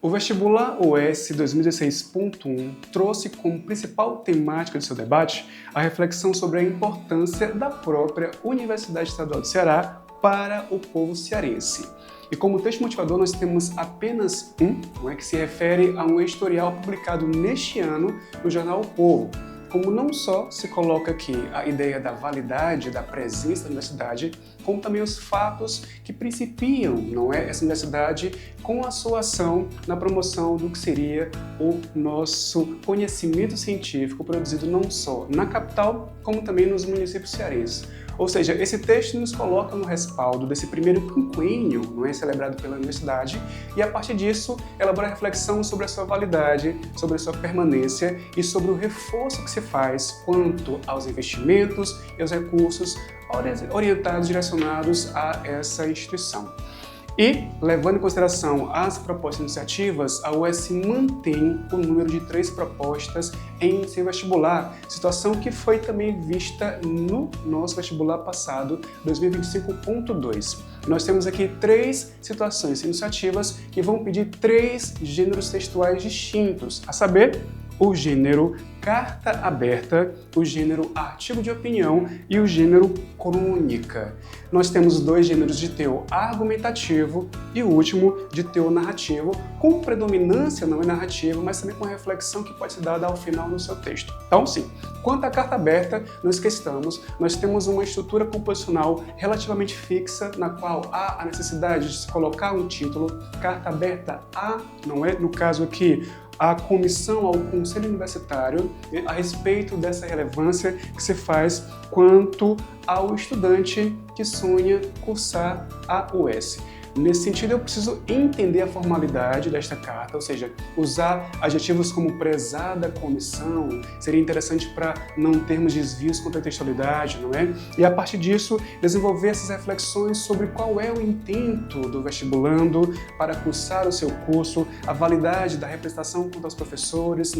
O vestibular UES 2016.1 trouxe como principal temática de seu debate a reflexão sobre a importância da própria Universidade Estadual do Ceará para o povo cearense. E como texto motivador nós temos apenas um, que se refere a um editorial publicado neste ano no jornal O Povo. Como não só se coloca aqui a ideia da validade da presença da universidade, como também os fatos que principiam, essa universidade com a sua ação na promoção do que seria o nosso conhecimento científico produzido não só na capital, como também nos municípios cearenses. Ou seja, esse texto nos coloca no respaldo desse primeiro quinquênio, celebrado pela universidade, e a partir disso elabora reflexão sobre a sua validade, sobre a sua permanência e sobre o reforço que se faz quanto aos investimentos e aos recursos orientados, direcionados a essa instituição. E, levando em consideração as propostas iniciativas, a UES mantém o número de 3 propostas em seu vestibular, situação que foi também vista no nosso vestibular passado, 2025.2. Nós temos aqui 3 situações iniciativas que vão pedir 3 gêneros textuais distintos, a saber, o gênero carta aberta, o gênero artigo de opinião e o gênero crônica. Nós temos 2 gêneros de teor argumentativo e o último de teor narrativo, com predominância não é narrativa, mas também com reflexão que pode ser dada ao final no seu texto. Então, sim, quanto à carta aberta, não esqueçamos, nós temos uma estrutura composicional relativamente fixa, na qual há a necessidade de se colocar um título, carta aberta a, no caso aqui, a comissão ao Conselho Universitário a respeito dessa relevância que se faz quanto ao estudante que sonha cursar a UES. Nesse sentido, eu preciso entender a formalidade desta carta, ou seja, usar adjetivos como prezada comissão, seria interessante para não termos desvios contra a textualidade, E a partir disso, desenvolver essas reflexões sobre qual é o intento do vestibulando para cursar o seu curso, a validade da representação contra os professores,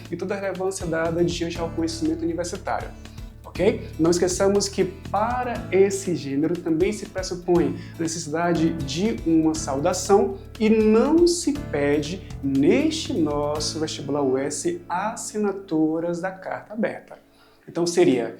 E toda a relevância dada diante ao conhecimento universitário. Okay? Não esqueçamos que para esse gênero também se pressupõe a necessidade de uma saudação e não se pede neste nosso vestibular UES assinaturas da carta aberta. Então seria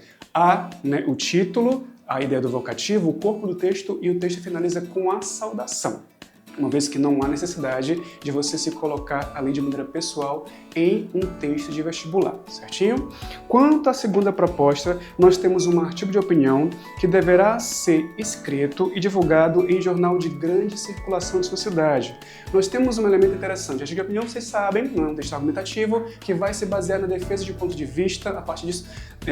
o título, a ideia do vocativo, o corpo do texto e o texto finaliza com a saudação. Uma vez que não há necessidade de você se colocar ali de maneira pessoal em um texto de vestibular, certinho? Quanto à segunda proposta, nós temos um artigo de opinião que deverá ser escrito e divulgado em jornal de grande circulação de sua cidade. Nós temos um elemento interessante. O artigo de opinião, vocês sabem, não é um texto argumentativo, que vai se basear na defesa de ponto de vista, a partir disso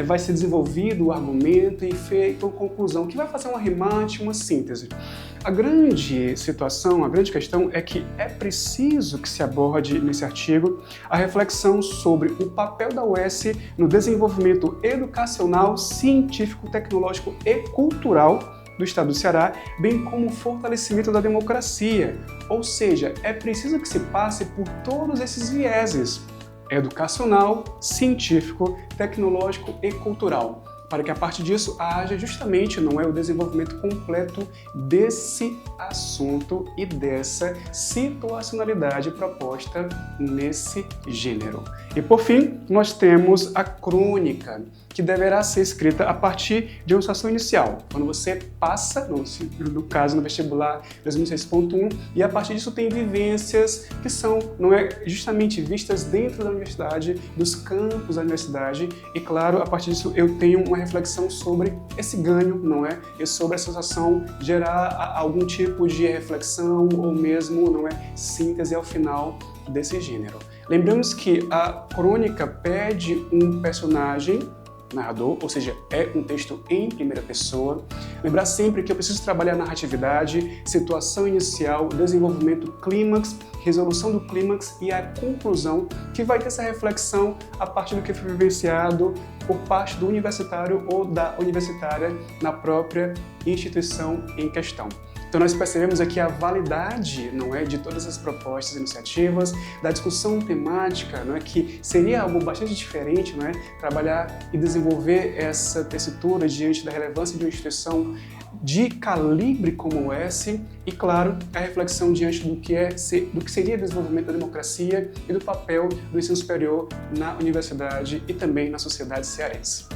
vai ser desenvolvido o argumento e feito a conclusão, que vai fazer um arremate, uma síntese. A grande situação, a grande questão é que é preciso que se aborde nesse artigo a reflexão sobre o papel da UES no desenvolvimento educacional, científico, tecnológico e cultural do Estado do Ceará, bem como o fortalecimento da democracia. Ou seja, é preciso que se passe por todos esses vieses: educacional, científico, tecnológico e cultural, para que a partir disso haja justamente o desenvolvimento completo desse assunto e dessa situacionalidade proposta nesse gênero. E por fim, nós temos a crônica, que deverá ser escrita a partir de uma situação inicial, quando você passa, no caso no vestibular 2006.1, e a partir disso tem vivências que são justamente vistas dentro da universidade, dos campos da universidade, e claro, a partir disso eu tenho uma reflexão sobre esse ganho, e sobre essa situação gerar algum tipo de reflexão ou mesmo, síntese ao final desse gênero. Lembramos que a crônica pede um personagem narrador, ou seja, é um texto em primeira pessoa. Lembrar sempre que eu preciso trabalhar narratividade, situação inicial, desenvolvimento clímax, resolução do clímax e a conclusão, que vai ter essa reflexão a partir do que foi vivenciado por parte do universitário ou da universitária na própria instituição em questão. Então nós percebemos aqui a validade, de todas as propostas e iniciativas, da discussão temática, que seria algo bastante diferente, trabalhar e desenvolver essa tessitura diante da relevância de uma instituição de calibre como esse e, claro, a reflexão diante do que seria o desenvolvimento da democracia e do papel do ensino superior na universidade e também na sociedade cearense.